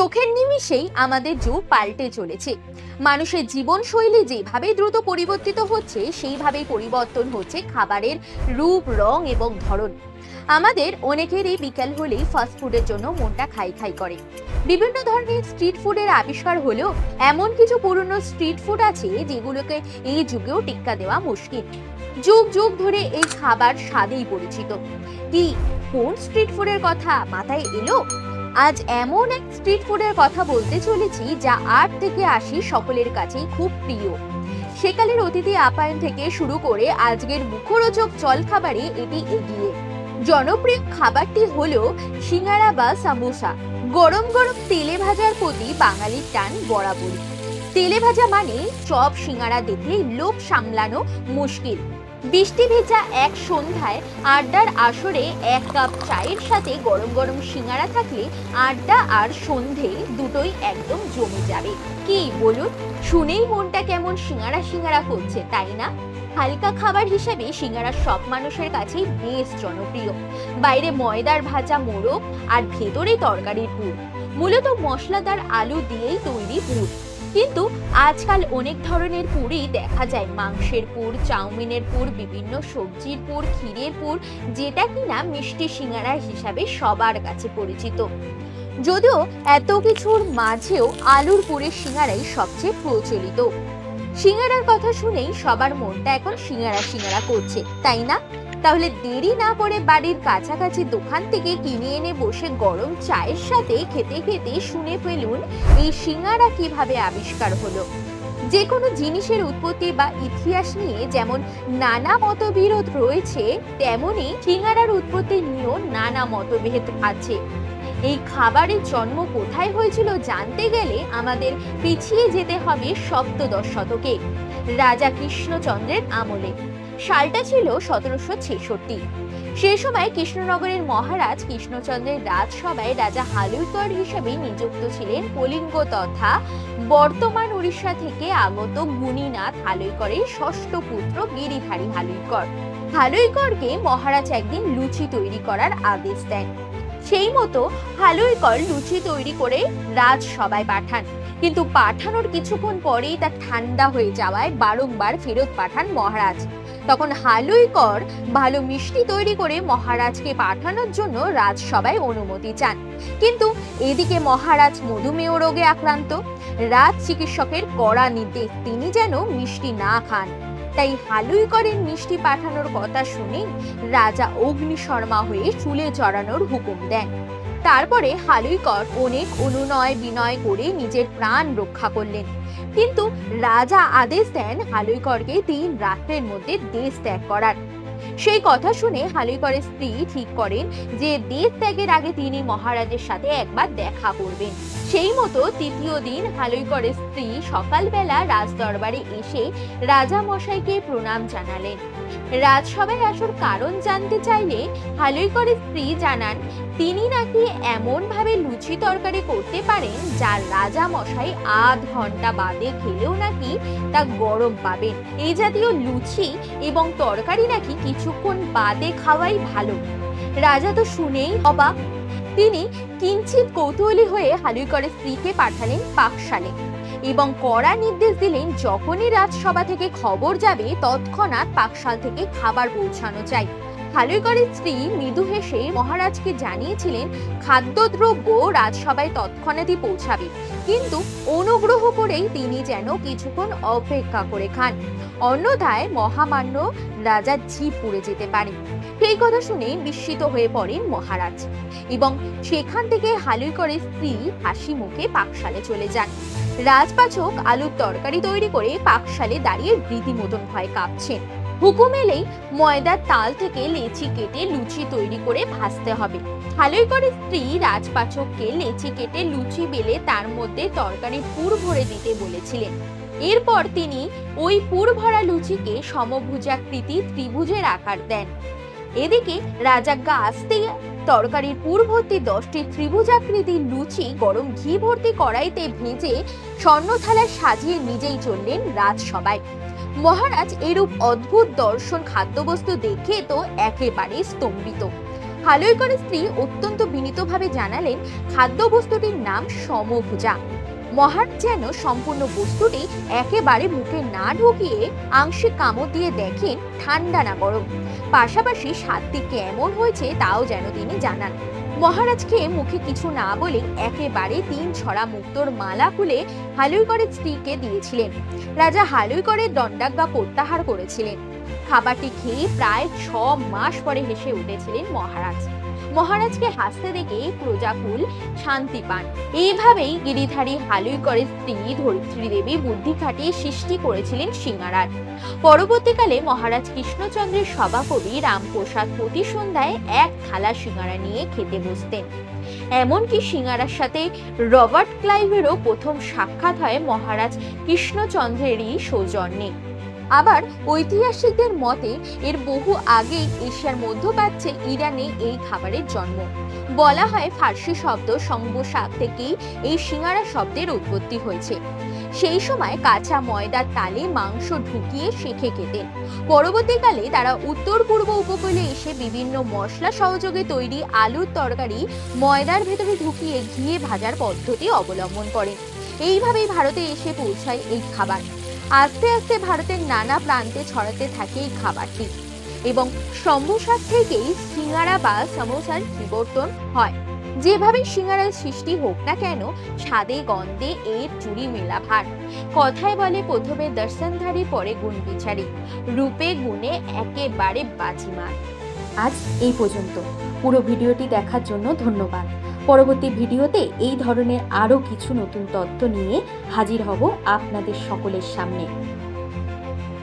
চোখের নিমিষেই আমাদের যুগ পাল্টে চলেছে। মানুষের জীবনশৈলী যেভাবে দ্রুত পরিবর্তিত হচ্ছে, সেইভাবেই পরিবর্তন হচ্ছে খাবারের রূপ, রং এবং ধরন। আমাদের অনেকেরই বিকেল হলেই ফাস্ট ফুডের জন্য মনটা খাই খাই করে। বিভিন্ন ধরনের স্ট্রিট ফুডের আবিষ্কার হলেও এমন কিছু পুরনো স্ট্রিট ফুড আছে যেগুলোকে এই যুগেও টেক্কা দেওয়া মুশকিল। যুগ যুগ ধরে এই খাবার স্বাদেই পরিচিত। কি কোন স্ট্রিট ফুডের কথা মাথায় এলো? আজ এমন এক স্ট্রিট ফুডের কথা বলতে চলেছি যা 8 থেকে 80 সকলের কাছেই খুব প্রিয়। সেকালের অতিথি আপ্যায়ন থেকে শুরু করে আজকের মুখরোচক জলখাবারে এটি এগিয়ে। জনপ্রিয় খাবারটি হলো সিঙ্গারা বা সামোসা। গরম গরম তেলে ভাজার প্রতি বাঙালির টান বরাবরই। তেলে ভাজা মানে চপ সিঙ্গারা দেখলেই লোভ সামলানো মুশকিল। বৃষ্টি ভেজা এক সন্ধ্যায় আড্ডার আসরে 1 কাপ চায়ের সাথে গরম গরম সিঙ্গারা থাকলে আড্ডা আর সন্ধে দুটোই একদম জমে যাবে। কি বলুন, শুনেই মনটা কেমন সিঙ্গারা সিঙ্গারা করছে, তাই না? হালকা খাবার হিসেবে সিঙ্গারা সব মানুষের কাছেই বেশ জনপ্রিয়। বাইরে ময়দার ভাজা মোড়ক আর ভেতরে তরকারির পুর। মূলত মশলাদার আলু দিয়েই তৈরি পুর। কিন্তু আজকাল অনেক ধরনের পুরই দেখা যায়, মাংসের পুর, চাউমিনের পুর, বিভিন্ন সবজির পুর, ক্ষীরের পুর, যেটা কিনা মিষ্টি সিঙ্গারা হিসাবে সবার কাছে পরিচিত। যদিও এত কিছুর মাঝেও আলুর পুরের সিঙ্গারাই সবচেয়ে প্রচলিত। সিঙ্গারার কথা শুনেই সবার মনটা এখন সিঙ্গারা সিঙ্গারা করছে, তাই না? তাহলে দেরি না করে বাড়ির কাছাকাছি দোকান থেকে কিনে এনে বসে গরম চায়ের সাথে খেতে খেতে শুনে ফেলুন এই সিঙ্গারা কিভাবে আবিষ্কার হলো। যে কোনো জিনিসের উৎপত্তি বা ইতিহাস নিয়ে যেমন নানা মতবিরোধ রয়েছে, তেমনি সিঙ্গারার উৎপত্তি নিয়েও নানা মতভেদ আছে। এই খাবারের জন্ম কোথায় হয়েছিল জানতে গেলে আমাদের পিছিয়ে যেতে হবে সপ্তদশ শতকে, রাজা কৃষ্ণচন্দ্রের আমলে। সালটা ছিল 1766। সেই সময় কৃষ্ণনগরের মহারাজ কৃষ্ণচন্দ্রের রাজসভায় রাজা হালুইকর হিসেবে নিযুক্ত ছিলেন কলিঙ্গ তথা বর্তমান উড়িষ্যা থেকে আগত গুণীনাথ হালুইকরের ষষ্ঠ পুত্র গিরিধারী হালুইকর। হালুইকরকে মহারাজ একদিন লুচি তৈরি করার আদেশ দেন। সেই মতো হালুইকর লুচি তৈরি করে রাজসভায় পাঠান, কিন্তু পাঠানোর কিছুক্ষণ পরেই তা ঠান্ডা হয়ে যাওয়ায় বারংবার ফেরত পাঠান মহারাজ। তখন হালুইকর ভালো মিষ্টি তৈরি করে মহারাজকে পাঠানোর জন্য রাজসভায় অনুমতি চান, কিন্তু এদিকে মহারাজ মধুমেহ রোগে আক্রান্ত। রাজ চিকিৎসকের কড়া নির্দেশ তিনি যেন মিষ্টি না খান। তাই হালুইকরের মিষ্টি পাঠানোর কথা শুনে রাজা অগ্নিশর্মা হয়ে চুলে চড়ানোর হুকুম দেন। তারপরে হালুইকর অনেক অনুনয় বিনয় করে নিজের প্রাণ রক্ষা করলেন, কিন্তু রাজা আদেশ দেন হালুইকরকে 3 রাত্রের মধ্যে দেশ ত্যাগ করার। সেই কথা শুনে হালুইকরের স্ত্রী ঠিক করেন যে দেশ ত্যাগের আগে তিনি মহারাজের সাথে একবার দেখা করবেন। সেই মতো 3য় দিন হালুইকরের স্ত্রী সকালবেলা রাজদরবারে এসে রাজা মশাইকে প্রণাম জানালেন। রাজসভায় আসার কারণ জানতে চাইলে হালুইকরের স্ত্রী জানান তিনি নাকি এমন ভাবে লুচি তরকারি করতে পারেন যা রাজা মশাই আধ ঘন্টা বাদে খেলেও নাকি তা গরম পাবেন। এই জাতীয় লুচি এবং তরকারি নাকি কিছুক্ষণ বাদে খাওয়াই ভালো। রাজা তো শুনেই অবাক। তিনি কিঞ্চিত কৌতূহলী হয়ে হালুইকরের স্ত্রীকে পাঠালেন পাকশালে এবং কড়া নির্দেশ দিলেন যখনই রাজসভা থেকে খবর যাবে তৎক্ষণাৎ পাকশাল থেকে খাবার পৌঁছানো চাই। হালুইকরের স্ত্রী মৃদু হেসে মহারাজকে জানিয়েছিলেন খাদ্যদ্রব্য রাজসভায় তৎক্ষণাৎই পৌঁছাবে, কিন্তু অনুগ্রহ করেই তিনি যেন কিছুক্ষণ অপেক্ষা করে খান, অন্যথায় মহামান্য রাজার জিভ পুড়ে যেতে পারে। সেই কথা শুনে বিস্মিত হয়ে পড়েন মহারাজ এবং সেখান থেকে হালুইকরের স্ত্রী হাসি মুখে পাকশালে চলে যান। রাজপাচক আলুর তরকারি তৈরি করে পাকশালে দাঁড়িয়ে রীতিমতন ভয় কাঁপছেন। হুকুম এলেই ময়দার তাল থেকে লেচি কেটে লুচি তৈরি করে ভাজতে হবে। হালুইকরের স্ত্রী রাজপাচককে লেচি কেটে লুচি বেলে তার মধ্যে তরকারি পুর ভরে দিতে বলেছিলেন। এরপর তিনি ওই পুর ভরা লুচিকে সমভুজাকৃতি ত্রিভুজের আকার দেন। এদিকে রাজাজ্ঞা আসতেই তরকারির পুর ভর্তি 10টি ত্রিভুজাকৃতির লুচি গরম ঘি ভর্তি কড়াইতে ভেজে স্বর্ণ থালায় সাজিয়ে নিজেই চললেন রাজসভায়। মহারাজ এরূপ অদ্ভুত দর্শন খাদ্যবস্তু দেখে তো একেবারে স্তম্ভিত। হালুইকরের স্ত্রী অত্যন্ত বিনীতভাবে জানালেন খাদ্যবস্তুটির নাম সমভুজা। মহারাজ যেন সম্পূর্ণ বস্তুটি একেবারে মুখে না ঢুকিয়ে আংশিক কামড় দিয়ে দেখেন ঠান্ডা না গরম, পাশাপাশি স্বাদটি কেমন হয়েছে তাও যেন তিনি জানান। মহারাজকে মুখে কিছু না বলে একেবারে 3 ছড়া মুক্তোর মালা খুলে হালুইকরের স্ত্রীকে দিয়েছিলেন। রাজা হালুইকরের দণ্ডাজ্ঞা প্রত্যাহার করেছিলেন। খাবারটি খেয়ে প্রায় 6 মাস পরে হেসে উঠেছিলেন মহারাজ। মহারাজকে হাসতে দেখে প্রজাকুল শান্তি পান। এইভাবেই গিরিধারী হালুইকরের স্ত্রী ধরিত্রী দেবী বুদ্ধি খাটিয়ে সৃষ্টি করেছিলেন সিঙ্গারার। পরবর্তীকালে মহারাজ কৃষ্ণচন্দ্রের সভাকবি রামপ্রসাদ প্রতি সন্ধ্যায় 1 থালা সিঙ্গারা নিয়ে খেতে বসতেন। এমনকি সিঙ্গারার সাথে রবার্ট ক্লাইভেরও প্রথম সাক্ষাৎ হয় মহারাজ কৃষ্ণচন্দ্রেরই সৌজন্যে। আবার ঐতিহাসিকদের মতে এর বহু আগেই এশিয়ার মধ্যপ্রাচ্যে ইরানে এই খাবারের জন্ম। বলা হয় ফার্সি শব্দ সমবোসা থেকেই এই সিঙ্গারা শব্দের উৎপত্তি হয়েছে। সেই সময় কাঁচা ময়দার তালে মাংস ঢুকিয়ে সেঁকে খেতেন। পরবর্তীকালে তারা উত্তর পূর্ব উপকূলে এসে বিভিন্ন মশলা সহযোগে তৈরি আলুর তরকারি ময়দার ভেতরে ঢুকিয়ে ঘিয়ে ভাজার পদ্ধতি অবলম্বন করেন। এইভাবেই ভারতে এসে পৌঁছায় এই খাবার। আস্তে আস্তে ভারতের নানা প্রান্তে ছড়াতে থাকে এই খাবারটি এবং সমোসা থেকেই সিঙ্গারা বা সমোসার বিবর্তন হয়। যেভাবে সিঙ্গারার সৃষ্টি হোক না কেন, স্বাদে গন্ধে এর চুরি মেলা ভার। কথায় বলে প্রথমে দর্শনধারী পরে গুণ বিচারী, রূপে গুণে একেবারে বাজিমাত। আজ এই পর্যন্ত। পুরো ভিডিওটি দেখার জন্য ধন্যবাদ। পরবর্তী ভিডিওতে এই ধরনের আরও কিছু নতুন তথ্য নিয়ে হাজির হব আপনাদের সকলের সামনে।